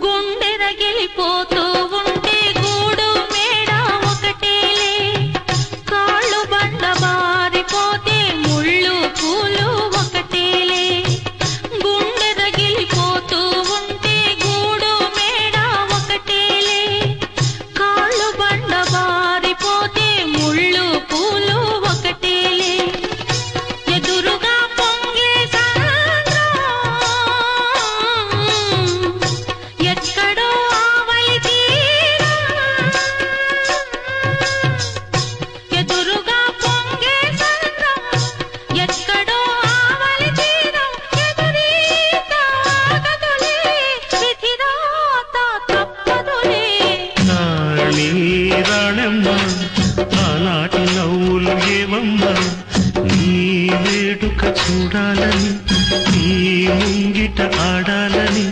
గుండె రగిలిపోతూ ఉంటే గూడు మేడ ఒకటేలే కాళ్ళు బండ బారిపోతే ముళ్ళు పూలు ఒకటేలే గుండె రగిలిపోతూ ఉంటే గూడు మేడ ఒకటేలే కాళ్ళు బండ బారిపోతే ముళ్ళు పూలు ఒకటేలే ఎదురుగా పొంగే ఎక్కడో ఆవలి తీరం ఎదురుగా పొంగే సంద్రం ఎక్కడో ఆవలి తీరం ఎదురీత ఆగదులే విధిరాత తప్పదులే నాళీ రాణమ్మ ఆనాటి నవ్వులు ఏవమ్మా నీ వేడుక చూడాలని నీ ముంగిట ఆడాలని